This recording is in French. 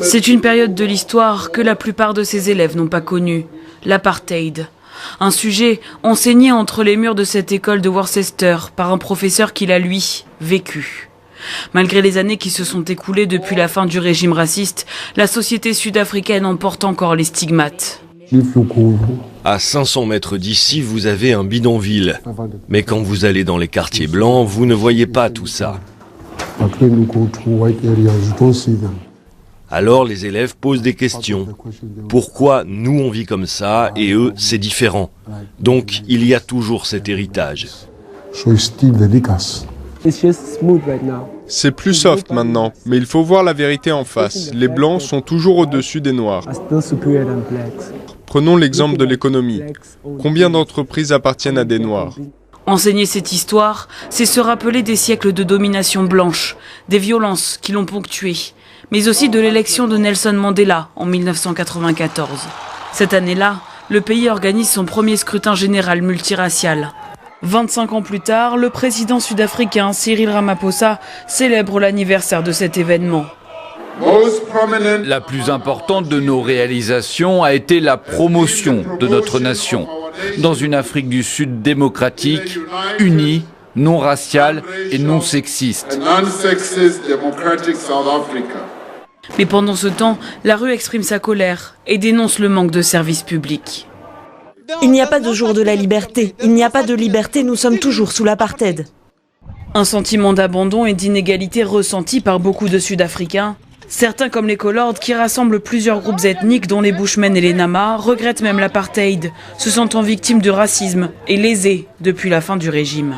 C'est une période de l'histoire que la plupart de ses élèves n'ont pas connue, l'apartheid. Un sujet enseigné entre les murs de cette école de Worcester par un professeur qui l'a, lui, vécu. Malgré les années qui se sont écoulées depuis la fin du régime raciste, la société sud-africaine en porte encore les stigmates. À 500 mètres d'ici, vous avez un bidonville. Mais quand vous allez dans les quartiers blancs, vous ne voyez pas tout ça. Alors les élèves posent des questions. Pourquoi nous on vit comme ça et eux c'est différent? Donc il y a toujours cet héritage. C'est plus soft maintenant, mais il faut voir la vérité en face. Les Blancs sont toujours au-dessus des Noirs. Prenons l'exemple de l'économie. Combien d'entreprises appartiennent à des Noirs? Enseigner cette histoire, c'est se rappeler des siècles de domination blanche, des violences qui l'ont ponctuée, mais aussi de l'élection de Nelson Mandela en 1994. Cette année-là, le pays organise son premier scrutin général multiracial. 25 ans plus tard, le président sud-africain Cyril Ramaphosa célèbre l'anniversaire de cet événement. La plus importante de nos réalisations a été la promotion de notre nation dans une Afrique du Sud démocratique, unie, non raciale et non sexiste. Mais pendant ce temps, la rue exprime sa colère et dénonce le manque de services publics. Il n'y a pas de jour de la liberté. Il n'y a pas de liberté, nous sommes toujours sous l'apartheid. Un sentiment d'abandon et d'inégalité ressenti par beaucoup de Sud-Africains. Certains, comme les Colords, qui rassemblent plusieurs groupes ethniques, dont les Bushmen et les Nama, regrettent même l'apartheid, se sentant victimes de racisme et lésés depuis la fin du régime.